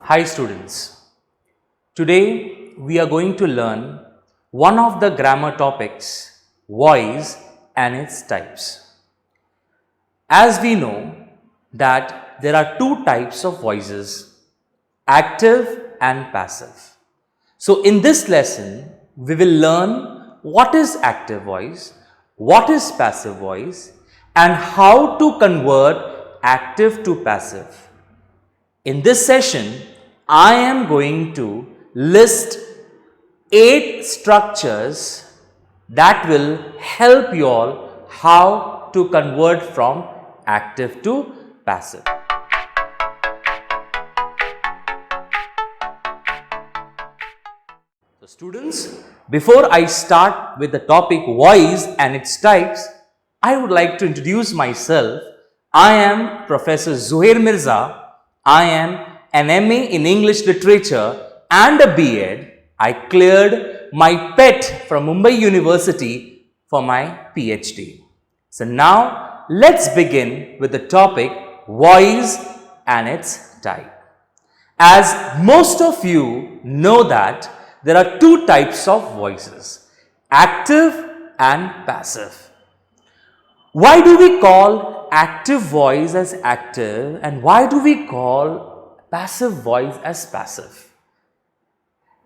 Hi students, today we are going to learn one of the grammar topics, voice and its types. As we know that there are two types of voices, active and passive. So in this lesson, we will learn what is active voice, what is passive voice and how to convert active to passive. In this session, I am going to list 8 structures that will help you all how to convert from active to passive. So students, before I start with the topic voice and its types, I would like to introduce myself. I am Professor ZUHAIR MIRZA. I am an MA in English Literature and a B.Ed. I cleared my PET from Mumbai University for my PhD. So now let's begin with the topic voice and its type. As most of you know that there are two types of voices, active and passive. Why do we call active voice as active and why do we call passive voice as passive?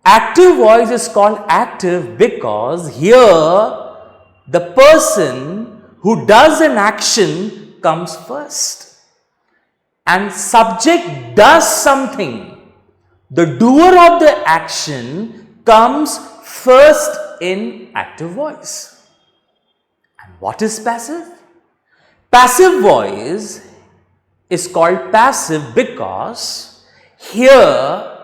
Active voice is called active because here the person who does an action comes first and subject does something. The doer of the action comes first in active voice. And what is passive? Passive voice is called passive because here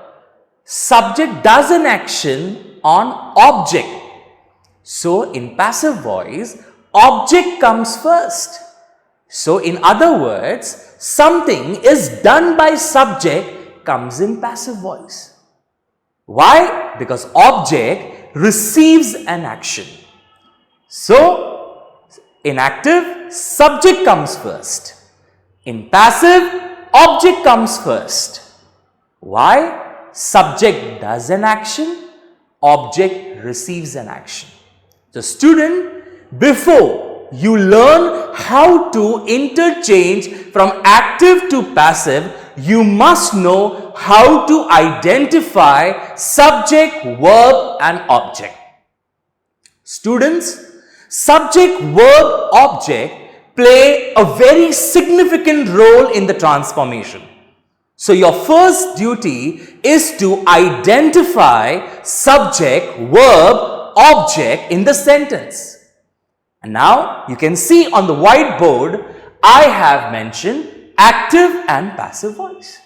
subject does an action on object. So in passive voice, object comes first. So in other words, something is done by subject comes in passive voice. Why? Because object receives an action. So in active, subject comes first. In passive, object comes first. Why? Subject does an action, object receives an action. So student, before you learn how to interchange from active to passive, you must know how to identify subject, verb and object. Students, subject, verb, object play a very significant role in the transformation. So your first duty is to identify subject, verb, object in the sentence. And now you can see on the whiteboard, I have mentioned active and passive voice.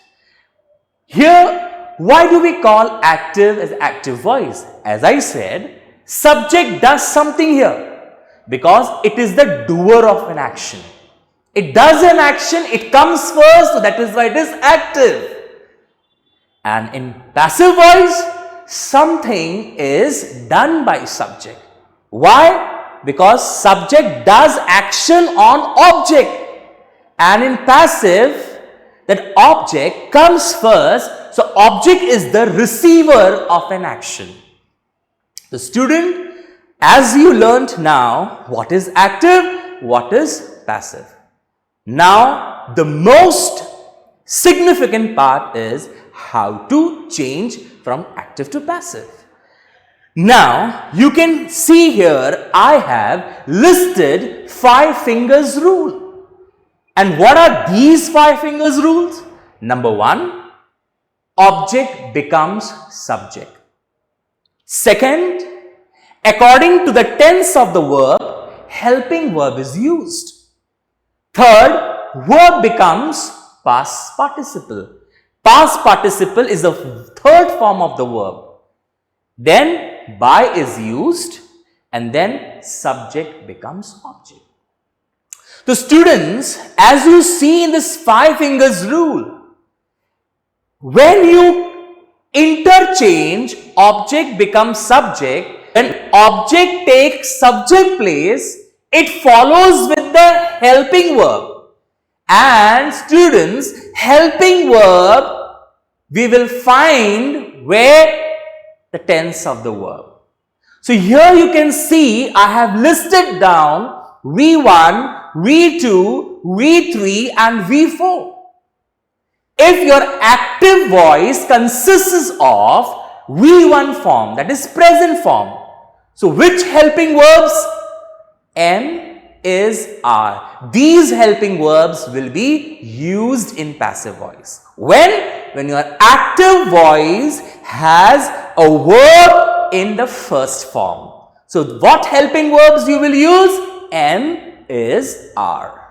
Here, why do we call active as active voice? As I said, subject does something here because it is the doer of an action. It does an action, it comes first, so that is why it is active. And in passive voice, something is done by subject. Why? Because subject does action on object. And in passive, that object comes first, so object is the receiver of an action. The student, as you learnt now, what is active, what is passive. Now, the most significant part is how to change from active to passive. Now, you can see here I have listed 5 fingers rule. And what are these 5 fingers rules? Number 1, object becomes subject. Second, according to the tense of the verb, helping verb is used. Third, verb becomes past participle. Past participle is the third form of the verb. Then by is used and then subject becomes object. The students, as you see in this 5 fingers rule, when you interchange object becomes subject, when object takes subject place, it follows with the helping verb. And students, helping verb we will find where the tense of the verb. So here you can see I have listed down V1, V2, V3 and V4. If your active voice consists of V1 form, that is present form, so which helping verbs? M is R. These helping verbs will be used in passive voice. When your active voice has a verb in the first form. So what helping verbs you will use? M is R.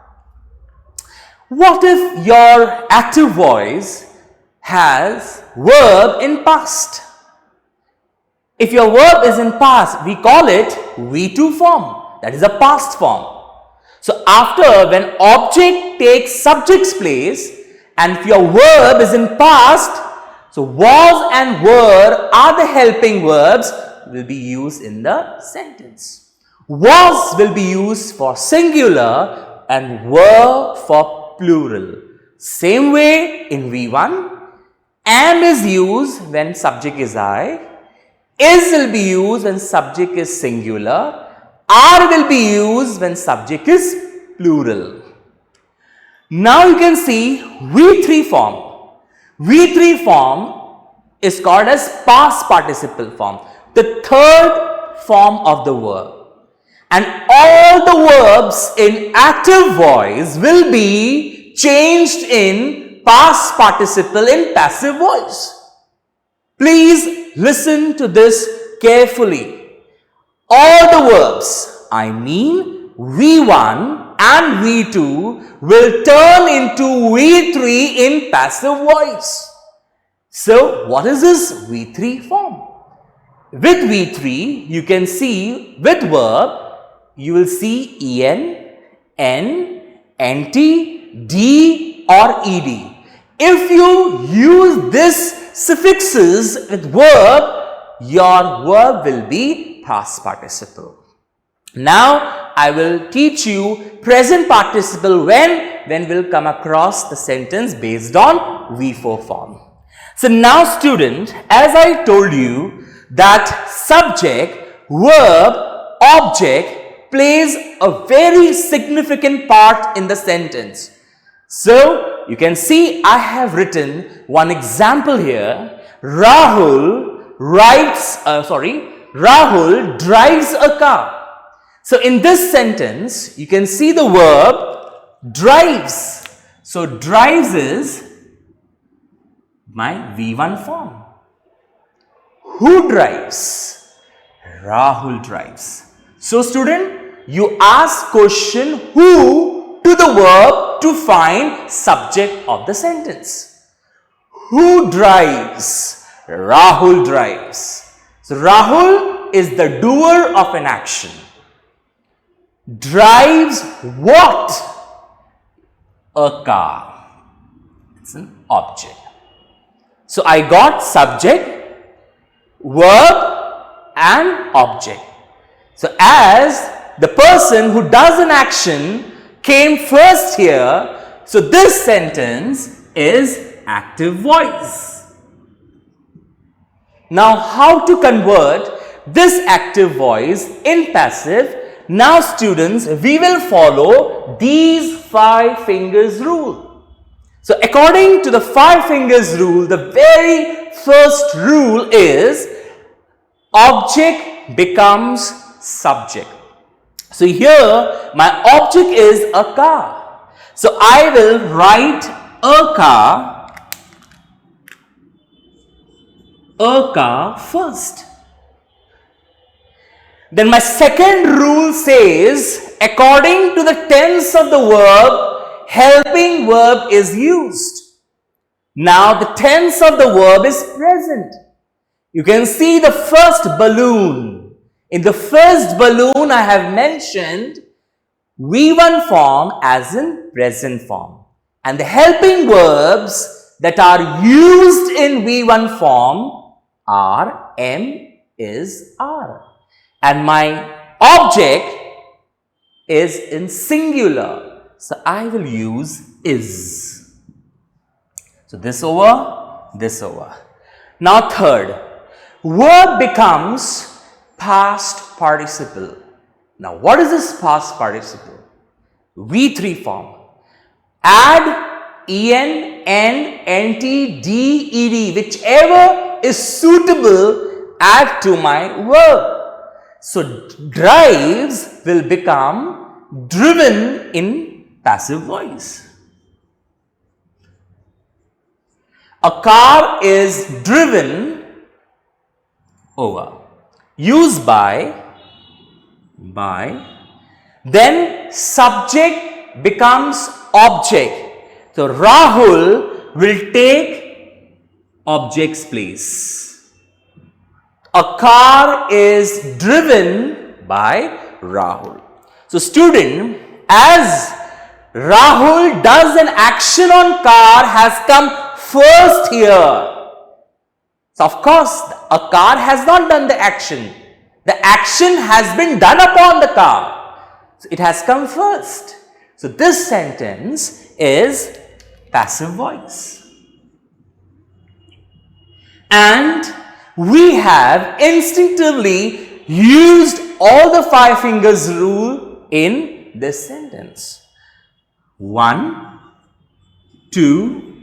What if your active voice has verb in past? If your verb is in past, we call it V2 form. That is a past form. So after when object takes subject's place and if your verb is in past, so was and were are the helping verbs will be used in the sentence. Was will be used for singular and were for plural. Same way in V1, am is used when subject is I, is will be used when subject is singular, are will be used when subject is plural. Now you can see V3 form. V3 form is called as past participle form, the third form of the verb. And all the verbs in active voice will be changed in past participle in passive voice. Please listen to this carefully. All the verbs, I mean V1 and V2 will turn into V3 in passive voice. So what is this V3 form? With V3 you can see with verb you will see en, n, nt, d or ed. If you use this suffixes with verb, your verb will be past participle. Now I will teach you present participle when we'll come across the sentence based on V4 form. So now student, as I told you that subject, verb, object plays a very significant part in the sentence. So you can see I have written one example here. Rahul drives a car. So in this sentence, you can see the verb drives. So drives is my V1 form. Who drives? Rahul drives. So student, you ask question who to the verb to find subject of the sentence. Who drives? Rahul drives. So Rahul is the doer of an action. Drives what? A car. It's an object. So I got subject, verb and object. So as the person who does an action came first here, so this sentence is active voice. Now how to convert this active voice in passive? Now students, we will follow these 5 fingers rule. So according to the 5 fingers rule, the very first rule is object becomes subject. So here my object is a car. So I will write a car first. Then my second rule says, according to the tense of the verb, helping verb is used. Now the tense of the verb is present. You can see the first balloon. In the first balloon I have mentioned V1 form as in present form. And the helping verbs that are used in V1 form are M is R. And my object is in singular. So I will use is. So this over. this over. Now third, verb becomes past participle. Now what is this past participle? V3 form. Add en, n, nt, d, ed, whichever is suitable, add to my verb. So drives will become driven in passive voice. A car is driven over. Used by, then subject becomes object. So Rahul will take object's place. A car is driven by Rahul. So student, as Rahul does an action on car has come first here. So of course, a car has not done the action. The action has been done upon the car. So it has come first. So this sentence is passive voice. And we have instinctively used all the five fingers rule in this sentence. 1, 2,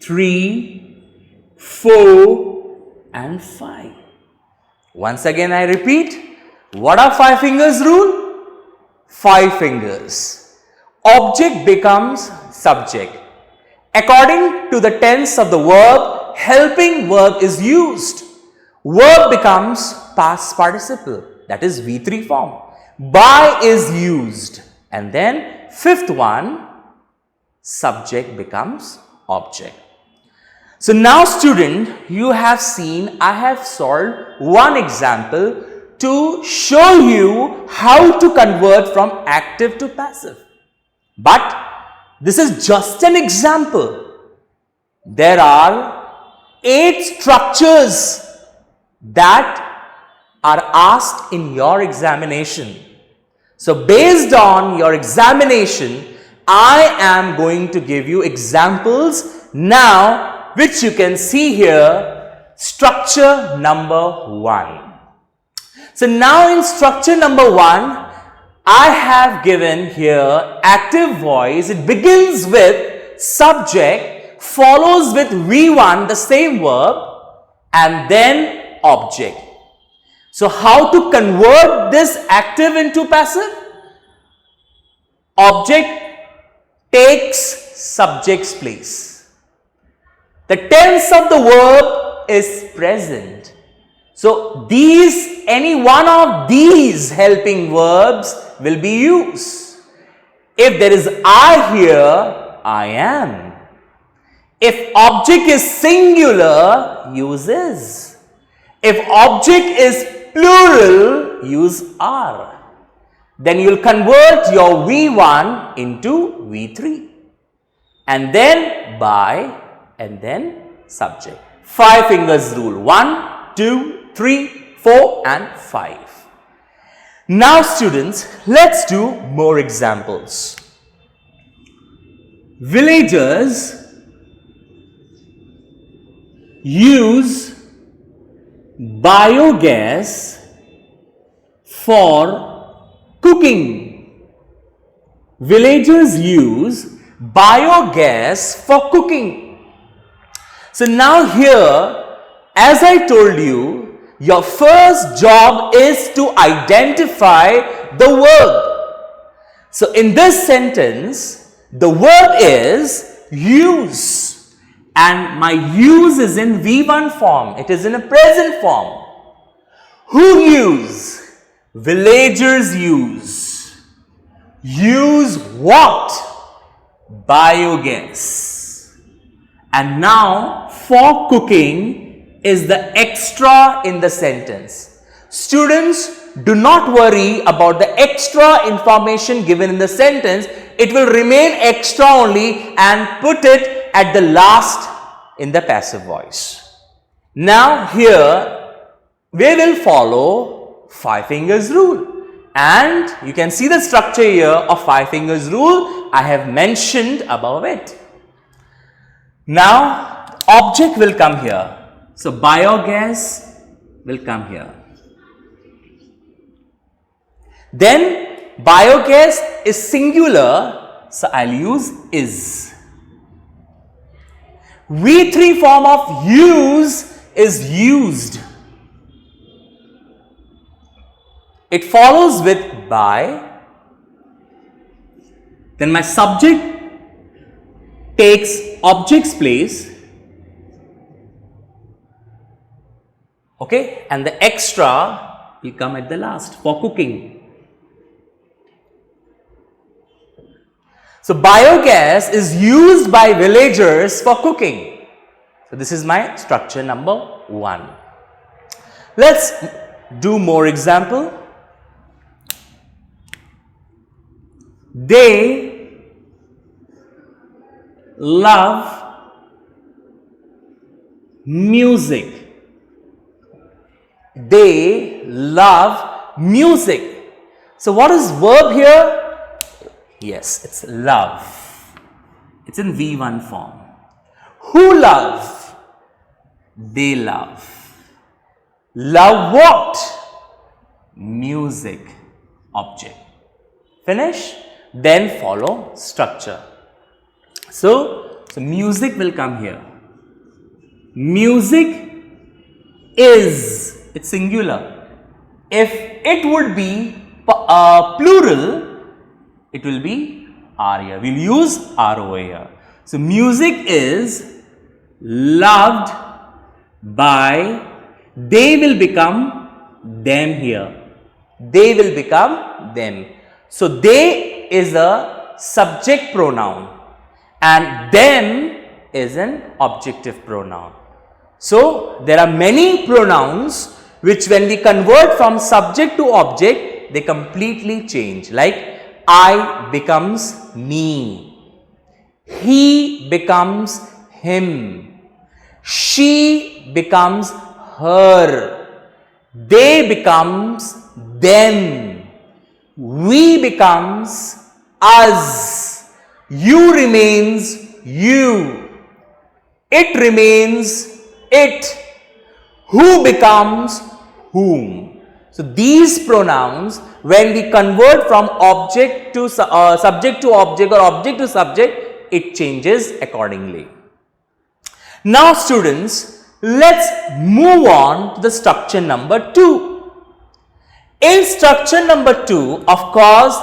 3, 4 and 5. Once again I repeat, what are five fingers rule? Five fingers. Object becomes subject. According to the tense of the verb, helping verb is used. Verb becomes past participle, that is V3 form. By is used, and then fifth one, subject becomes object. So now student, you have seen I have solved one example to show you how to convert from active to passive. But this is just an example. There are 8 structures that are asked in your examination. So based on your examination, I am going to give you examples now, which you can see here, structure number 1. So now in structure number 1, I have given here active voice. It begins with subject, follows with V1, the same verb, and then object. So how to convert this active into passive? Object takes subject's place. The tense of the verb is present. So any one of these helping verbs will be used. If there is I here, I am. If object is singular, use is. If object is plural, use are. Then you will convert your V1 into V3. And then by, and then subject. 5 fingers rule. 1, 2, 3, 4 and 5. Now students, let's do more examples. Villagers use biogas for cooking. Villagers use biogas for cooking. So now here, as I told you, your first job is to identify the verb. So in this sentence, the verb is use, and my use is in V1 form. It is in a present form. Who use? Villagers use. Use what? Biogas. And now for cooking is the extra in the sentence. Students, do not worry about the extra information given in the sentence. It will remain extra only, and put it at the last in the passive voice. Now here we will follow 5 fingers rule, and you can see the structure here of 5 fingers rule. I have mentioned above it. Now object will come here. So biogas will come here. Then biogas is singular, so I'll use is. V3 form of use is used. It follows with by. Then my subject takes object's place. Okay, and the extra will come at the last for cooking. So biogas is used by villagers for cooking. So this is my structure number 1. Let's do more example. They love music. They love music. So what is verb here? Yes, it's love. It's in V1 form. Who love? They love. Love what? Music. Object. Finish? Then follow structure. So music will come here. Music is, it's singular. If it would be plural, it will be R here. We'll use R over here. So music is loved by, they will become them here. They will become them. So they is a subject pronoun and them is an objective pronoun. So there are many pronouns which when we convert from subject to object, they completely change. Like I becomes me, he becomes him, she becomes her, they becomes them, we becomes us, you remains you, it remains it, who becomes whom. So these pronouns, when we convert from object to subject to object or object to subject, it changes accordingly. Now students, let's move on to the structure number 2. In structure number 2, of course,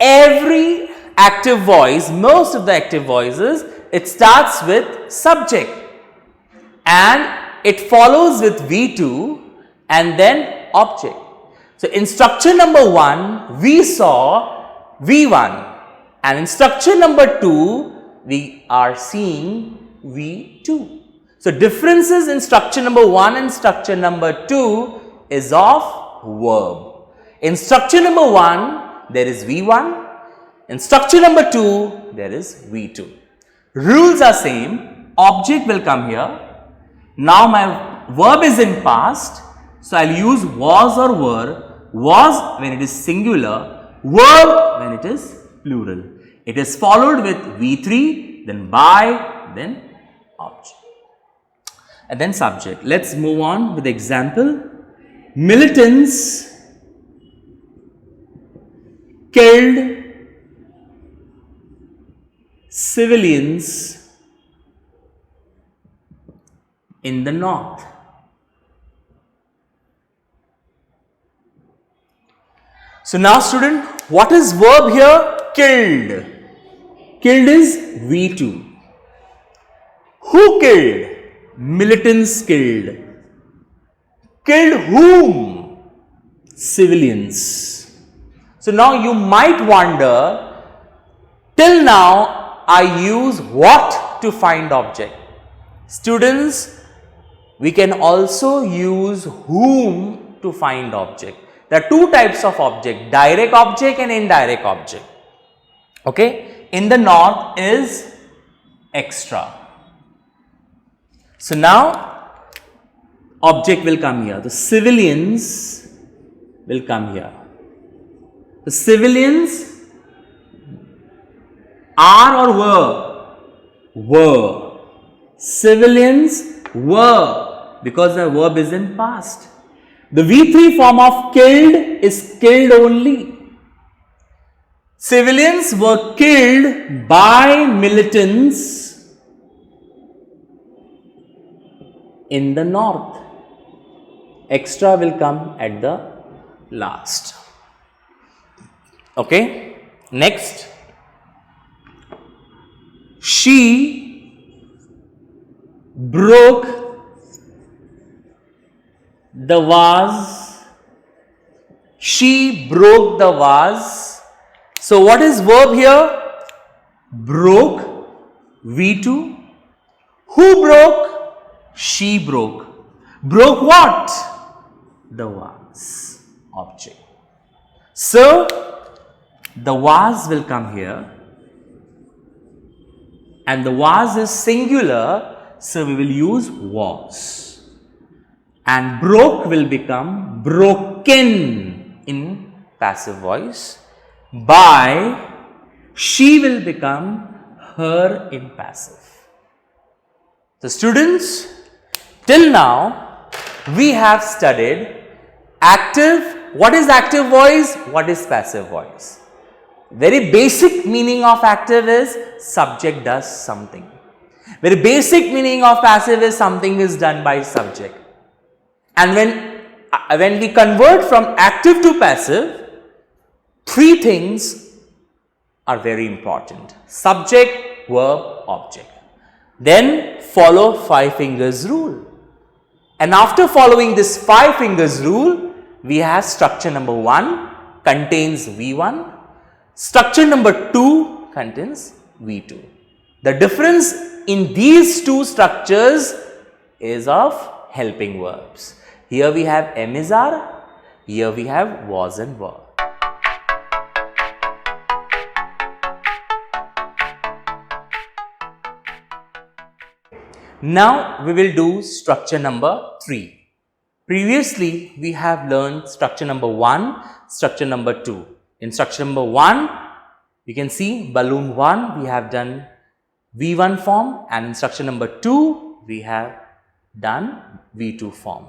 every active voice, most of the active voices, it starts with subject and it follows with V2 and then object. So in structure number 1, we saw V1 and in structure number 2, we are seeing V2. So differences in structure number 1 and structure number 2 is of verb. In structure number 1, there is V1. In structure number 2, there is V2. Rules are same. Object will come here. Now my verb is in past. So I'll use was or were. Was when it is singular, verb when it is plural. It is followed with V3, then by, then object. And then subject. Let's move on with the example. Militants killed civilians in the north. So now student, what is verb here? Killed. Killed is V2. Who killed? Militants killed. Killed whom? Civilians. So now you might wonder, till now I use what to find object. Students, we can also use whom to find object. There are two types of object, direct object and indirect object. Okay, in the north is extra. So now object will come here. The civilians will come here. The civilians are or were? Were. Civilians were, because the verb is in past. The V3 form of killed is killed only. Civilians were killed by militants in the north. Extra will come at the last. Okay. Next. She broke the vase. She broke the vase. So what is verb here? Broke, V2. Who broke? She broke. Broke what? The vase, object. So the vase will come here. And the vase is singular, so we will use was. And broke will become broken in passive voice. By, she will become her in passive. So students, till now we have studied active. What is active voice? What is passive voice? Very basic meaning of active is subject does something. Very basic meaning of passive is something is done by subject. And when we convert from active to passive, three things are very important: subject, verb, object. Then follow 5 fingers rule. And after following this 5 fingers rule, we have structure number 1 contains V1. Structure number 2 contains V2. The difference in these two structures is of helping verbs. Here we have am is are, here we have was and were. Now we will do structure number 3. Previously we have learned structure number 1, structure number 2. In structure number 1, you can see balloon 1 we have done V1 form, and in structure number 2 we have done V2 form.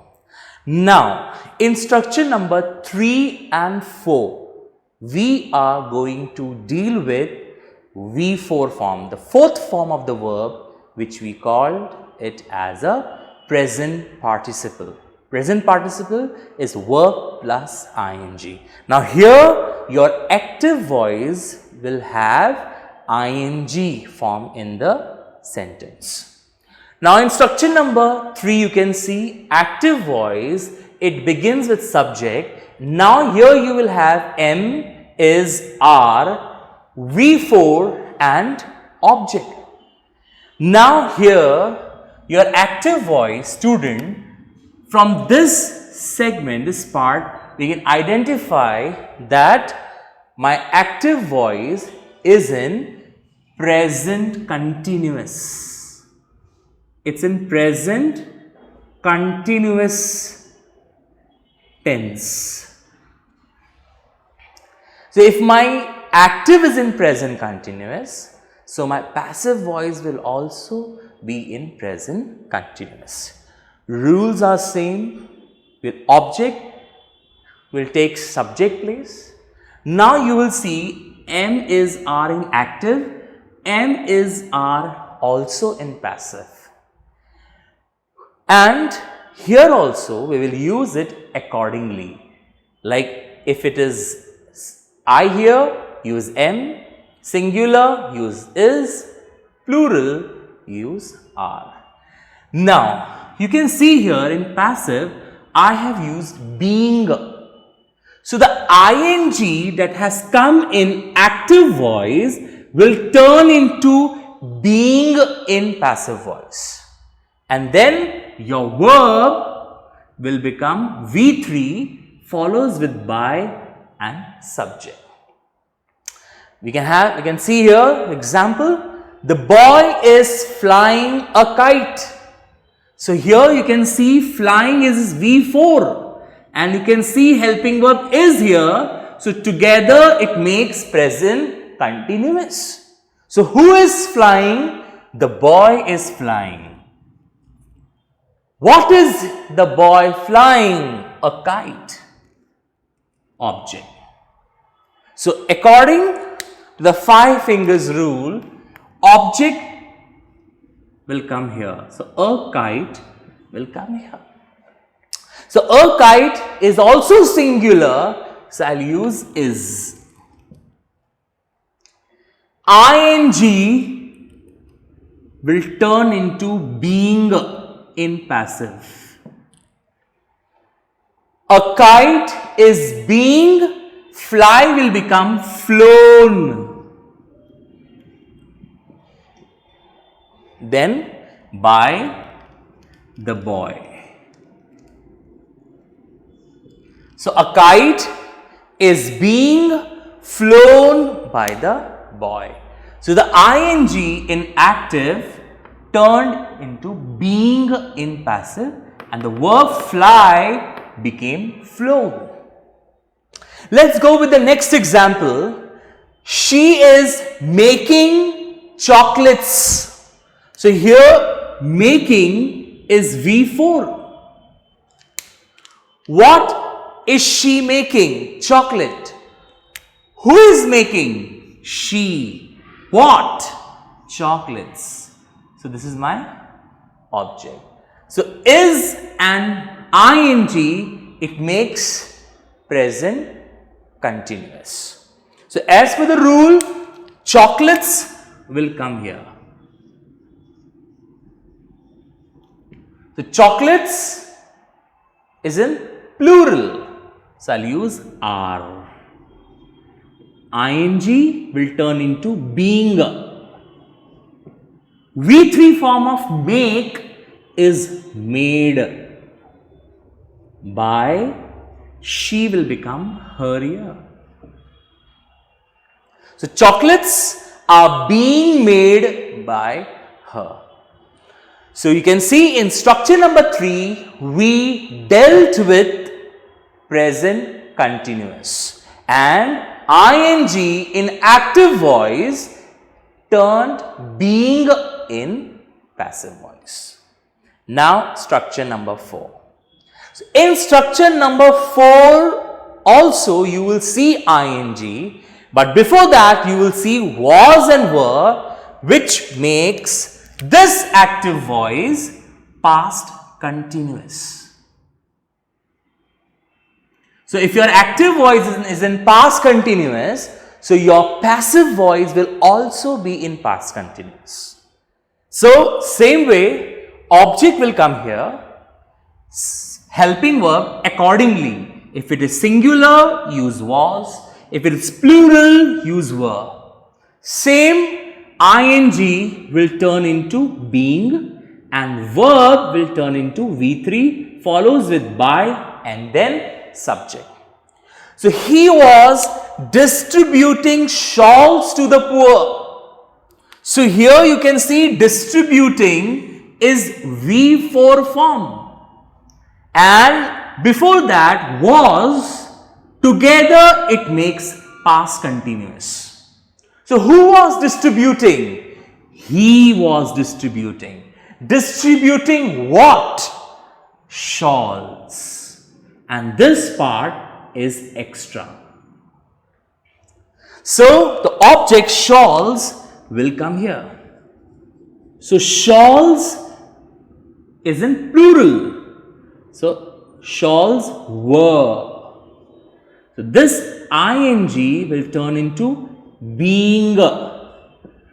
Now in structure number 3 and 4 we are going to deal with V4 form, the 4th form of the verb, which we called it as a present participle. Present participle is verb plus ing. Now here your active voice will have ing form in the sentence. Now in structure number 3 you can see active voice, it begins with subject. Now here you will have am, is, are, V4 and object. Now here your active voice, student, from this segment, this part, we can identify that my active voice is in present continuous. It's in present continuous tense. So if my active is in present continuous, so my passive voice will also be in present continuous. Rules are same. With object will take subject place. Now you will see am, is, are in active, am, is, are also in passive. And here also we will use it accordingly. Like if it is I here, use am, singular, use is, plural, use are. Now you can see here in passive I have used being. So the ing that has come in active voice will turn into being in passive voice. And then your verb will become V3 follows with by and subject. We can see here example, the boy is flying a kite. So here you can see flying is V4 and you can see helping verb is here. So together it makes present continuous. So who is flying? The boy is flying. What is the boy flying? A kite. Object. So, according to the 5 fingers rule, object will come here. So, a kite will come here. So, a kite is also singular. So, I will use is. ing will turn into being in passive. A kite is being, fly will become flown. Then by the boy. So, a kite is being flown by the boy. So, the ing in active turned into being in passive and the verb fly became flown. Let's go with the next example. She is making chocolates. So, here making is V4. What is she making? Chocolate. Who is making? She. What? Chocolates. So, this is my object. So, is and ing, it makes present continuous. So, as per the rule, chocolates will come here. So, chocolates is in plural. So, I will use are. ing will turn into being. V3 form of make is made. By she will become her here. So, chocolates are being made by her. So, you can see in structure number 3, we dealt with present continuous and ing in active voice turned being in passive voice. Now, structure number 4. So, in structure number 4 also you will see ing, but before that you will see was and were, which makes this active voice past continuous. So, if your active voice is in past continuous, so your passive voice will also be in past continuous. So, same way object will come here, helping verb accordingly. If it is singular, use was. If it is plural, use were. Same ing will turn into being and verb will turn into V3, follows with by and then subject. So, he was distributing shawls to the poor. So, here you can see distributing is V4 form and before that was, together it makes past continuous. So, who was distributing? He was distributing. Distributing what? Shawls. And this part is extra. So, the object shawls will come here. So, shawls is in plural. So, shawls were. So, this ing will turn into being.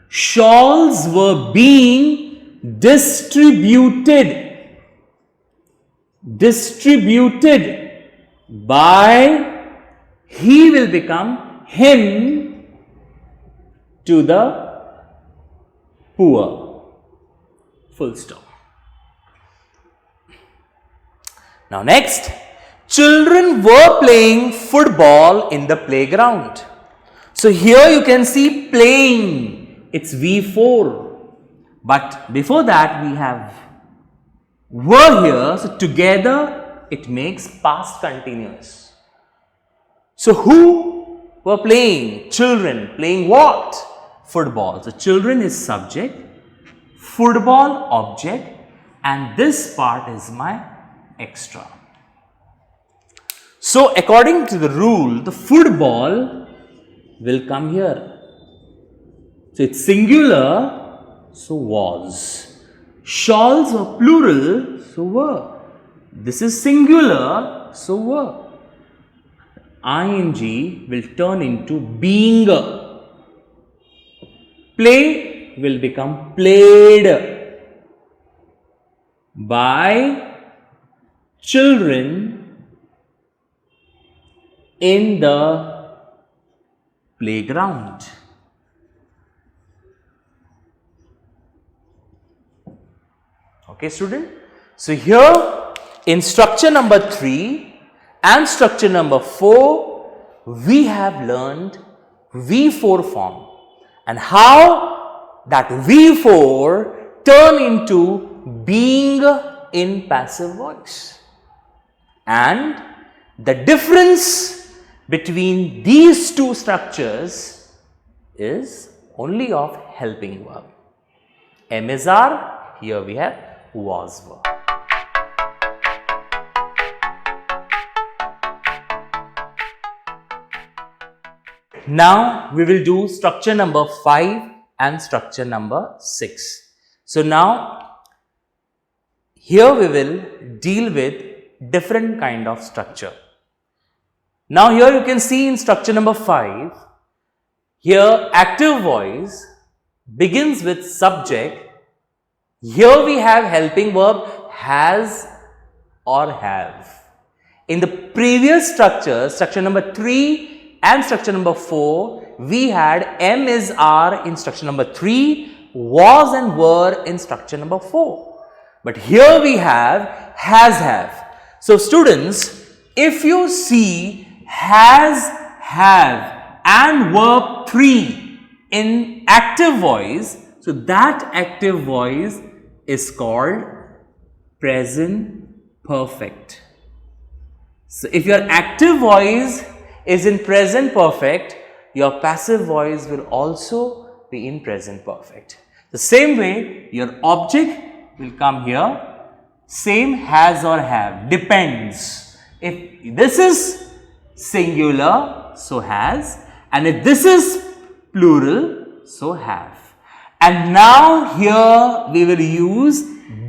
Shawls were being distributed. Distributed by, he will become him to the poor. Full stop. Now next, children were playing football in the playground. So here you can see playing, it's V4. But before that we have were here, so together it makes past continuous. So who were playing? Children. Playing what? Football. So children is subject, football object and this part is my extra. So according to the rule, the football will come here. So it's singular, so was. Shawls are plural, so were. This is singular, so were. ing will turn into being. Play will become played by children in the playground. Okay, student. So here in structure number 3 and structure number 4, we have learned V4 form and how that V4 turn into being in passive voice. And the difference between these two structures is only of helping verb. M is R, here we have was verb. Now we will do structure number 5 and structure number 6. So now here we will deal with different kind of structure. Now here you can see in structure number 5, here active voice begins with subject. Here we have helping verb has or have. In the previous structure, structure number 3 and structure number 4, we had M is R in structure number 3, was and were in structure number 4. But here we have has, have. So students, if you see has, have and verb 3 in active voice, so that active voice is called present perfect. So if your active voice is in present perfect, your passive voice will also be in present perfect. The same way your object will come here, same has or have, depends. If this is singular, so has, and if this is plural, so have. And now here we will use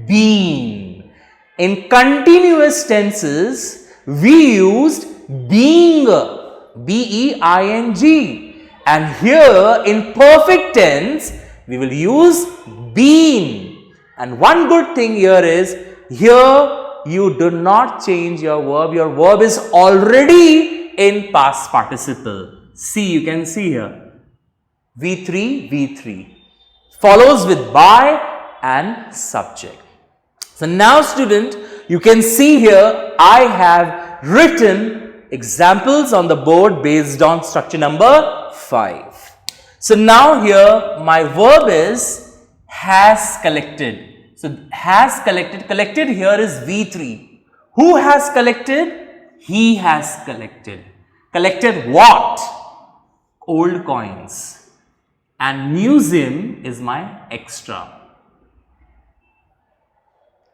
been. In continuous tenses, we used being, B-E-I-N-G. And here in perfect tense, we will use been. And one good thing here is, here you do not change your verb is already in past participle. See, you can see here, V3, V3. Follows with by and subject. So now student, you can see here I have written examples on the board based on structure number 5. So now here my verb is has collected. So has collected, collected here is V3. Who has collected? He has collected. Collected what? Old coins. And museum is my extra.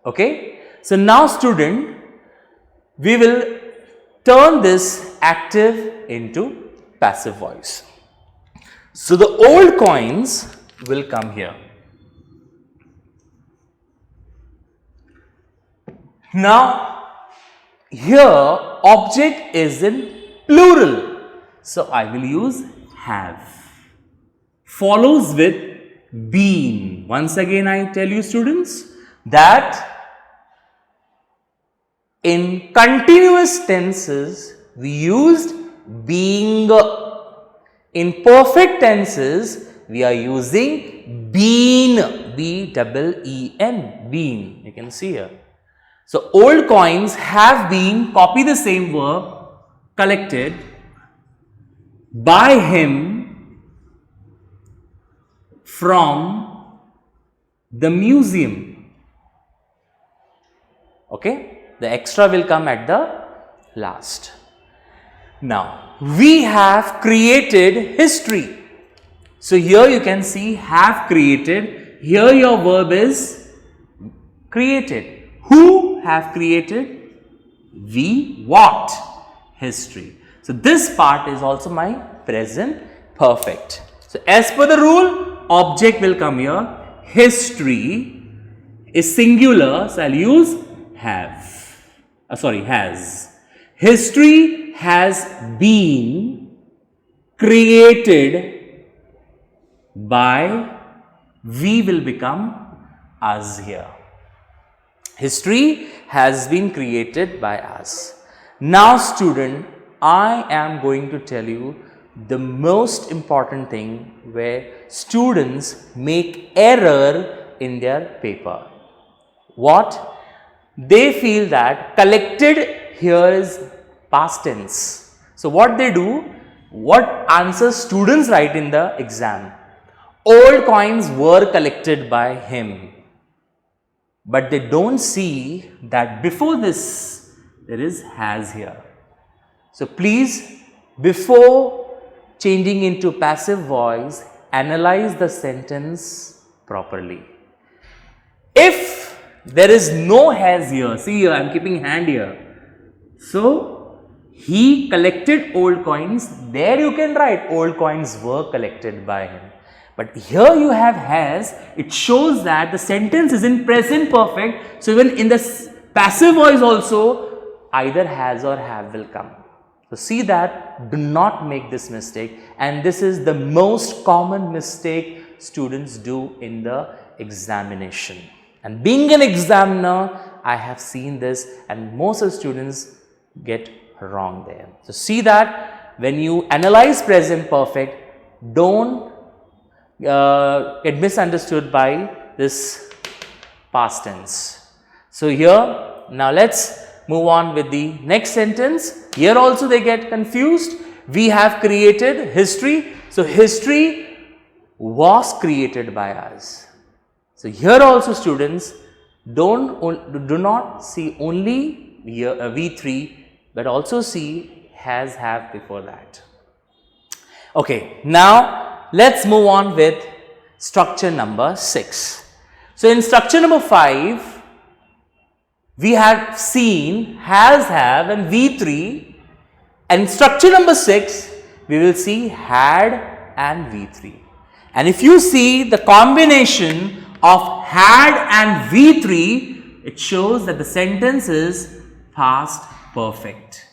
Okay. So now student, we will turn this active into passive voice. So the old coins will come here. Now here object is in plural. So I will use have. Follows with been. Once again I tell you students that in continuous tenses we used being. In perfect tenses we are using been, B-E-E-N, been. You can see here. So old coins have been, copy the same verb, collected by him from the museum. Okay, the extra will come at the last. Now we have created history. So here you can see have created. Here your verb is Created. Who have created? We. What? History. So this part is also my present perfect. So as per the rule, object will come here. History is singular, so I'll use have. Has. History has been created by, we will become us here. History has been created by us. Now student, I am going to tell you the most important thing where students make error in their paper. What? They feel that collected here is past tense. So what they do, what answers students write in the exam? Old coins were collected by him. But they don't see that before this there is has here. So please, before changing into passive voice, analyze the sentence properly. If there is no has here, see here I am keeping hand here. So he collected old coins, there you can write old coins were collected by him. But here you have has, it shows that the sentence is in present perfect. So even in the passive voice also either has or have will come. So see that, do not make this mistake, and this is the most common mistake students do in the examination. And being an examiner, I have seen this and most of the students get wrong there. So see that when you analyze present perfect, don't get misunderstood by this past tense. So here, now let's move on with the next sentence. Here also they get confused. We have created history. So history was created by us. So here also students do not see only here, V3, but also see has, have before that. Okay, now let's move on with structure number 6. So in structure number 5, we have seen has, have and V3, and structure number 6, we will see had and V3. And if you see the combination of had and V3, it shows that the sentence is past perfect.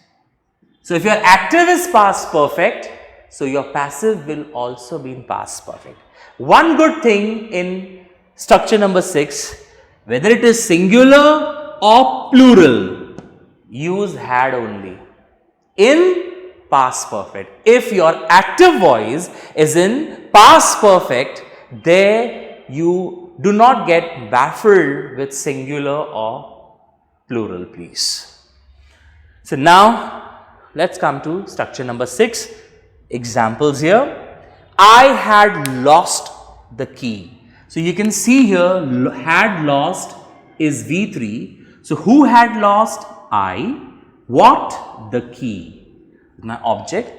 So if your active is past perfect, so your passive will also be in past perfect. One good thing in structure number 6, whether it is singular or plural, use had only in past perfect. If your active voice is in past perfect, there you do not get baffled with singular or plural, please. So now let's come to structure number 6. Examples here. I had lost the key. So you can see here had lost is V3. So who had lost? I. What? The key. My object.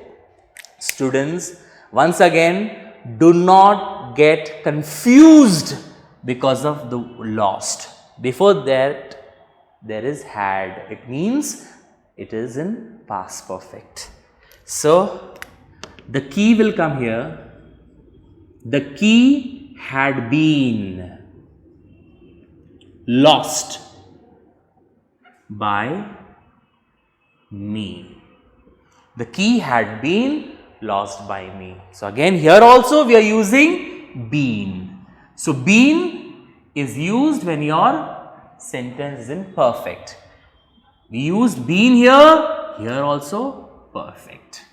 Students, once again, do not get confused because of the lost. Before that there is had. It means it is in past perfect. So the key will come here. The key had been lost by me. The key had been lost by me. So again here also we are using been. So been is used when your sentence is in perfect. We used been here, here also perfect.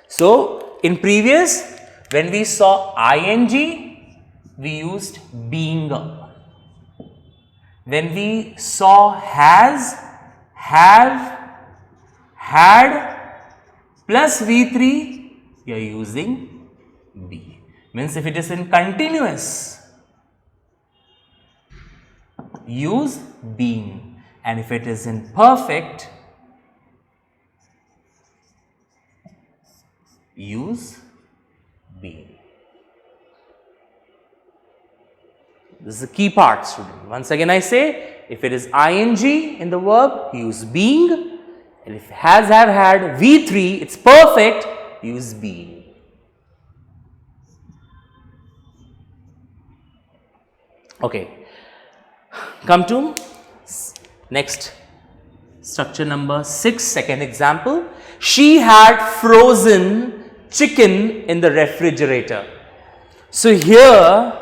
So in previous, when we saw ing, we used being. When we saw has, have, had plus V3, we are using be. Means if it is in continuous, use being. And if it is in perfect, use being. This is the key part, student. Once again I say, if it is ing in the verb, use being, and if it has, have, had, V3, it's perfect, use being. Okay, come to next structure number 6, second example. She had frozen chicken in the refrigerator. So here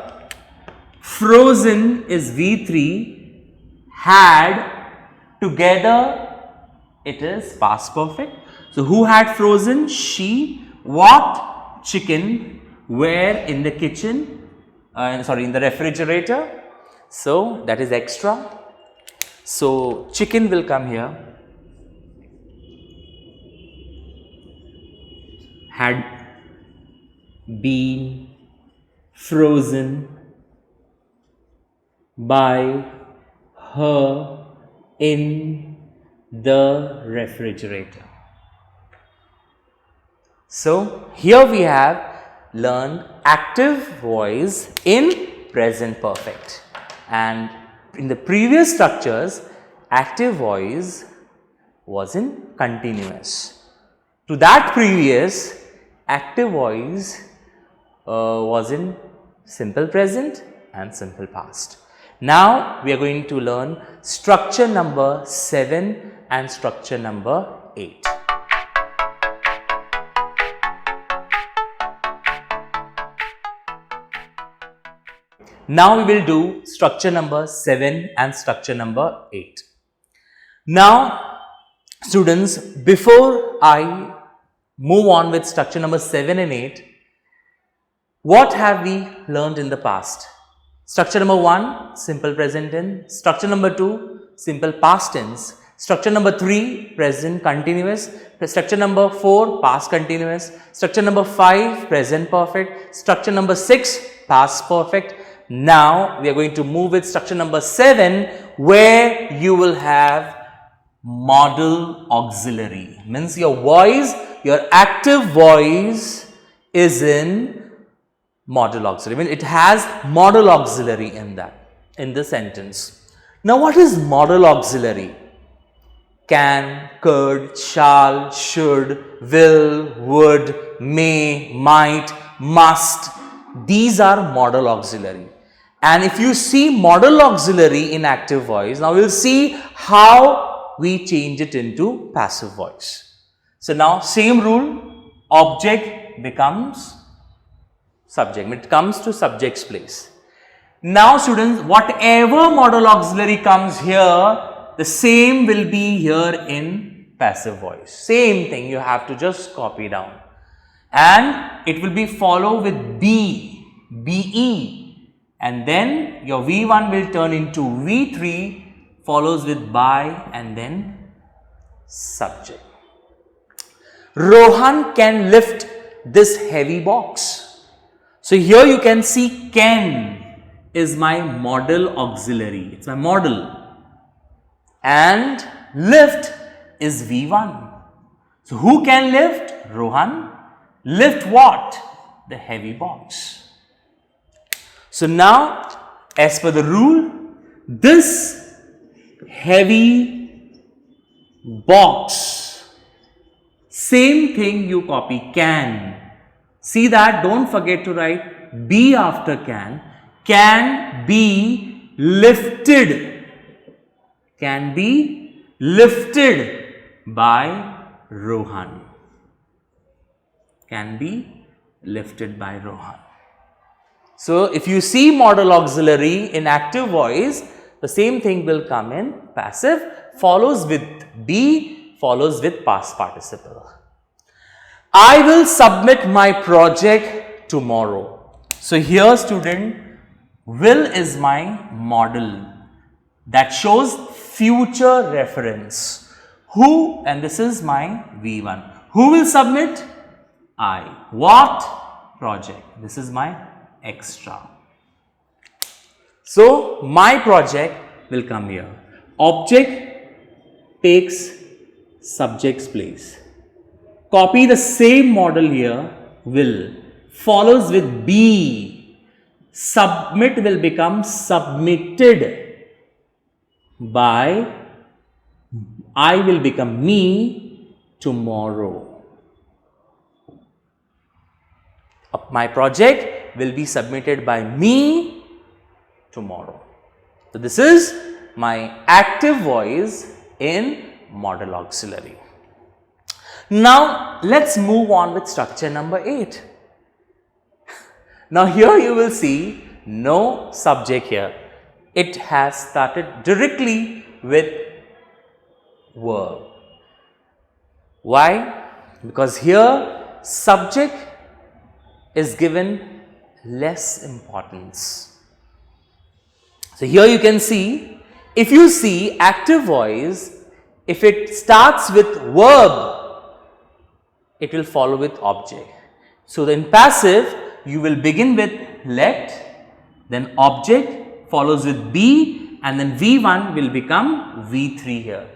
frozen is V3, had together it is past perfect. So who had frozen? She. What? Chicken. Where? In the kitchen. In the refrigerator. So that is extra. So chicken will come here. Had been frozen by her in the refrigerator. So here we have learned active voice in present perfect, and in the previous structures active voice was in continuous. To that previous, active voice was in simple present and simple past. Now we are going to learn structure number 7 and structure number 8. Now we will do structure number 7 and structure number 8. Now students, before I move on with structure number 7 and 8, what have we learned in the past? Structure number 1, simple present tense. Structure number 2, simple past tense. Structure number 3, present continuous. Structure number 4, past continuous. Structure number 5, present perfect. Structure number 6, past perfect. Now we are going to move with structure number 7, where you will have modal auxiliary. Means your voice, your active voice is in modal auxiliary. I mean, it has modal auxiliary in that, in the sentence. Now what is modal auxiliary? Can, could, shall, should, will, would, may, might, must. These are modal auxiliary. And if you see modal auxiliary in active voice, now we'll see how we change it into passive voice. So now same rule, object becomes subject. It comes to subject's place. Now students, whatever modal auxiliary comes here, the same will be here in passive voice. Same thing, you have to just copy down. And it will be follow with be, be. And then your V1 will turn into V3, follows with by and then subject. Rohan can lift this heavy box. So here you can see can is my modal auxiliary. It's my modal. And lift is V1. So who can lift? Rohan. Lift what? The heavy box. So now, as per the rule, this heavy box, same thing you copy can. See that, don't forget to write be after can be lifted, can be lifted by Rohan, can be lifted by Rohan. So if you see modal auxiliary in active voice, the same thing will come in passive, follows with be, follows with past participle. I will submit my project tomorrow. So here student, will is my model that shows future reference. Who, and this is my V1. Who will submit? I. What? Project. This is my extra. So my project will come here. Object takes subject's place. Copy the same model here, will, follows with be. Submit will become submitted by, I will become me tomorrow. My project will be submitted by me tomorrow. So this is my active voice in modal auxiliary. Now let's move on with structure number 8. Now here you will see no subject here. It has started directly with verb. Why? Because here subject is given less importance. So here you can see, if you see active voice, if it starts with verb, it will follow with object. So in passive, you will begin with let, then object follows with be, and then V1 will become V3 here.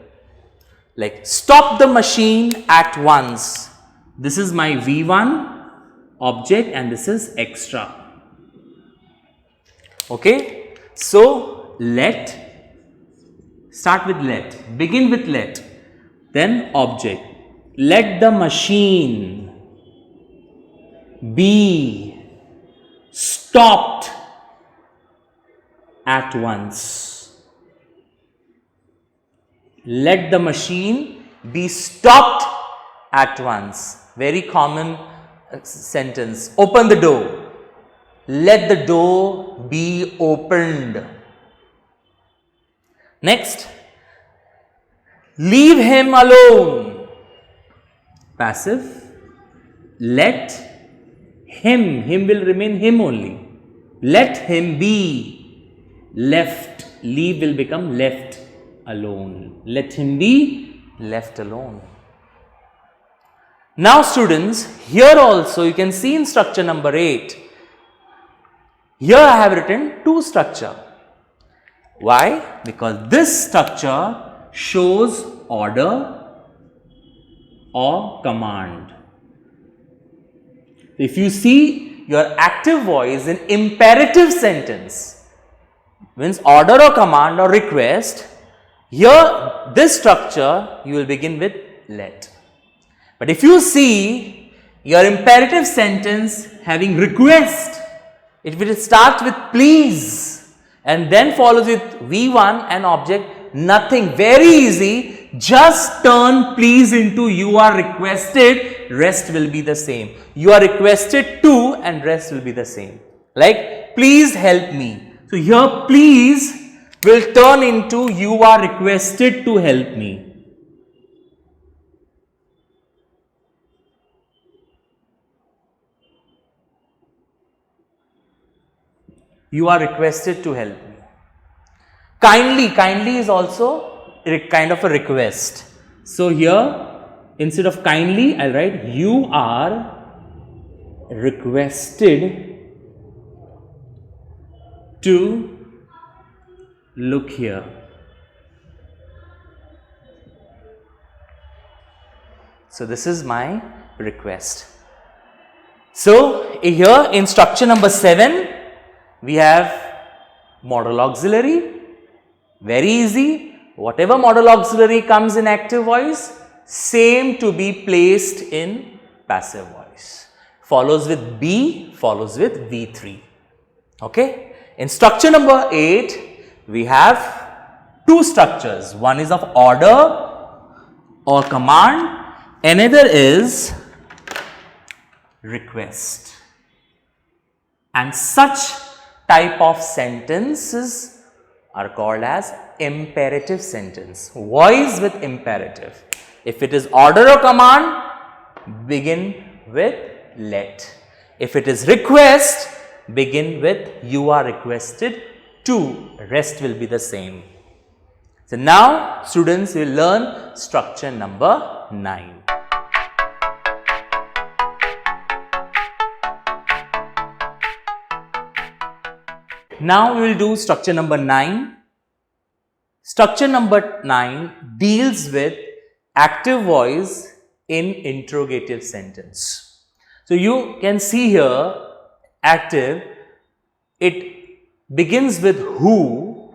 Like stop the machine at once. This is my V1 object and this is extra. Okay. So let, start with let, begin with let, then object. Let the machine be stopped at once. Let the machine be stopped at once. Very common sentence. Open the door. Let the door be opened. Next, leave him alone. Passive. Let him will remain him only. Let him be left. Leave will become left alone. Let him be left alone. Now students, here also you can see in structure number 8. Here I have written two structure. Why? Because this structure shows order or command. If you see your active voice in imperative sentence, means order or command or request, here this structure you will begin with let. But if you see your imperative sentence having request, it will start with please and then follows with V1 and object, nothing, very easy. Just turn please into you are requested, rest will be the same. You are requested to and rest will be the same. Like please help me. So here please will turn into you are requested to help me. You are requested to help me. Kindly is also kind of a request. So here instead of kindly I'll write you are requested to look here. So this is my request. So here in structure number 7 we have modal auxiliary. Very easy. Whatever modal auxiliary comes in active voice, same to be placed in passive voice. Follows with B, follows with V3. Okay. In structure number 8, we have two structures. One is of order or command, another is request. And such type of sentences are called as imperative sentence. Voice with imperative. If it is order or command, begin with let. If it is request, begin with you are requested to. Rest will be the same. So now students will learn structure number 9. Now we will do structure number 9. Structure number 9 deals with active voice in interrogative sentence. So you can see here active, it begins with who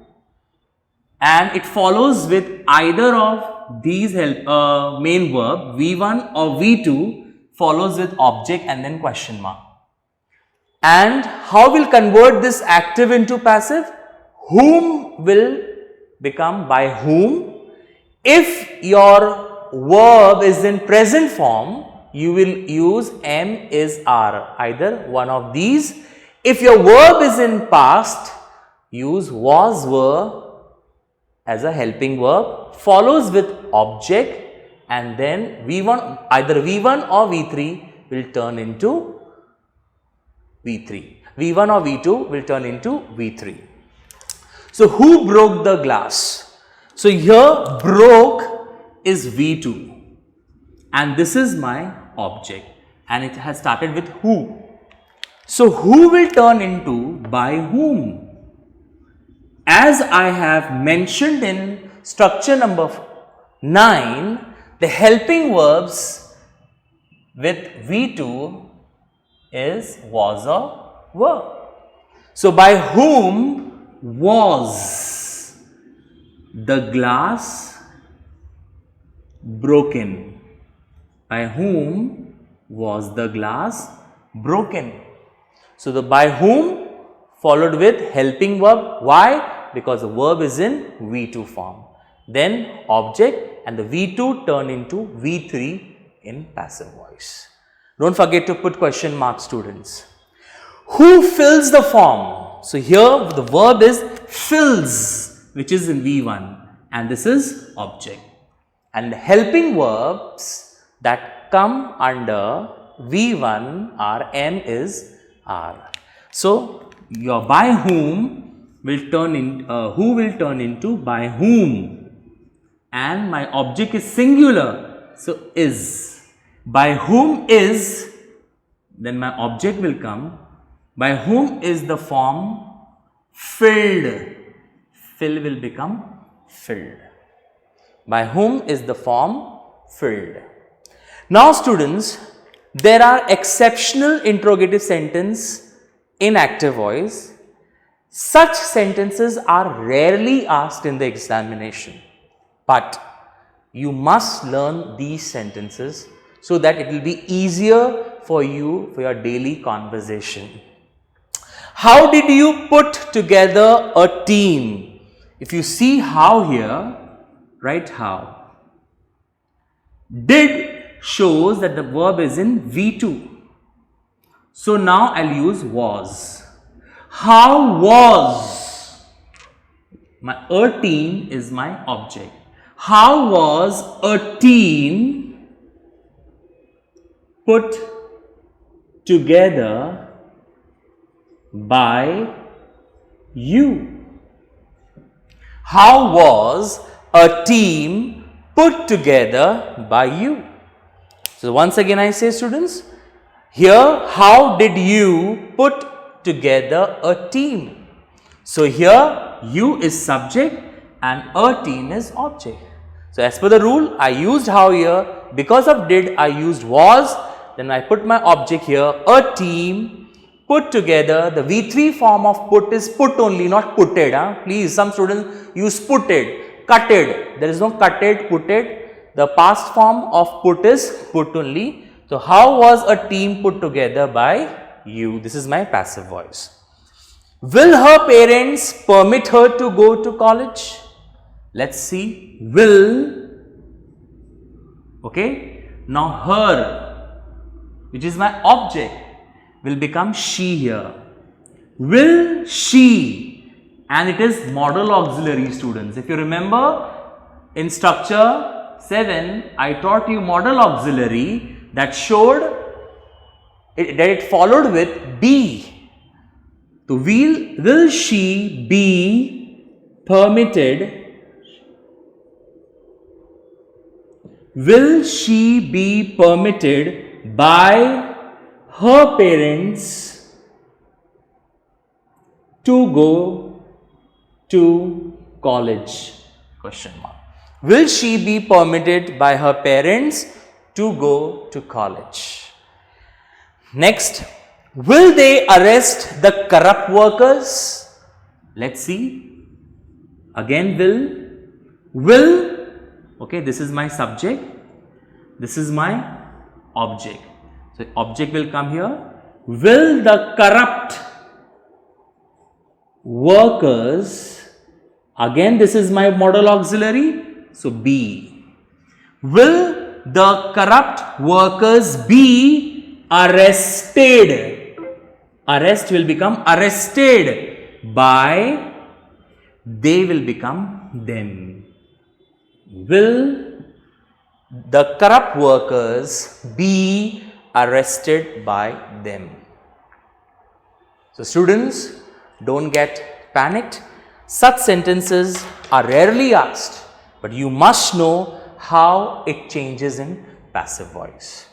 and it follows with either of these main verb V1 or V2 follows with object and then question mark. And how will convert this active into passive? Whom will become by whom. If your verb is in present form, you will use M is R, either one of these. If your verb is in past, use was, were as a helping verb, follows with object, and then V1, either V1 or V3 will turn into V3. V1 or V2 will turn into V3. So, who broke the glass? So, here broke is V2 and this is my object and it has started with who. So, who will turn into by whom? As I have mentioned in structure number 9, the helping verbs with V2 is was or were. So, by whom was the glass broken? By whom was the glass broken? So, the by whom followed with helping verb. Why? Because the verb is in V2 form. Then object and the V2 turn into V3 in passive voice. Don't forget to put question mark, students. Who fills the form? So, here the verb is fills, which is in V1 and this is object. And the helping verbs that come under V1 are M is R. So, your by whom will turn in, who will turn into by whom, and my object is singular. So, is. By whom is, then my object will come. By whom is the form filled. Fill will become filled. By whom is the form filled. Now, students, there are exceptional interrogative sentences in active voice. Such sentences are rarely asked in the examination, but you must learn these sentences so that it will be easier for you for your daily conversation. How did you put together a team? If you see how here, write how. Did shows that the verb is in V2. So, now I will use was. How was? My a team is my object. How was a team put together by you? How was a team put together by you? So, once again I say, students, here how did you put together a team? So, here you is subject and a team is object. So, as per the rule I used how here, because of did I used was, then I put my object here, a team put together. The V3 form of put is put only, not putted. Please, some students use putted, cutted. There is no cutted, putted. The past form of put is put only. So, how was a team put together by you? This is my passive voice. Will her parents permit her to go to college? Let's see. Will. Okay. Now, her, which is my object, will become she here. Will she, and it is modal auxiliary, students. If you remember in structure 7, I taught you modal auxiliary that showed that it followed with be. So, will she be permitted? Will she be permitted by her parents to go to college? Question mark. Will she be permitted by her parents to go to college? Next, Will they arrest the corrupt workers? Let's see. Again, will, okay, this is my subject, this is my object. So, object will come here. Will the corrupt workers, again this is my modal auxiliary, so be. Will the corrupt workers be arrested? Arrest will become arrested by, they will become them. Will the corrupt workers be arrested by them? So, students, don't get panicked. Such sentences are rarely asked, but you must know how it changes in passive voice.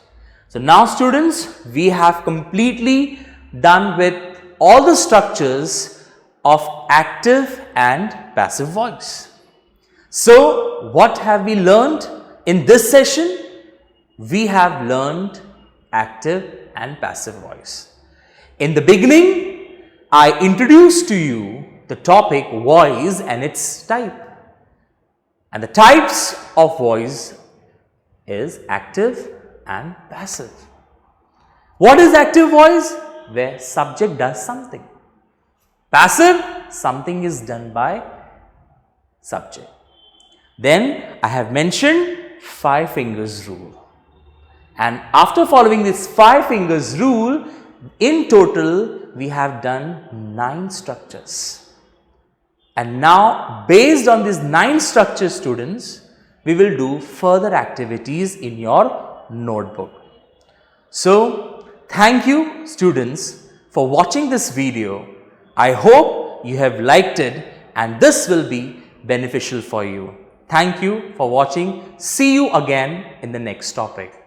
So, now students, we have completely done with all the structures of active and passive voice. So, what have we learned in this session? We have learned active and passive voice. In the beginning, I introduced to you the topic voice and its type. And the types of voice is active and passive. What is active voice? Where subject does something. Passive, something is done by subject. Then I have mentioned 5 fingers rule. And after following this 5 fingers rule, in total we have done 9 structures. And now based on these 9 structures, students, we will do further activities in your notebook. So, thank you students for watching this video. I hope you have liked it and this will be beneficial for you. Thank you for watching. See you again in the next topic.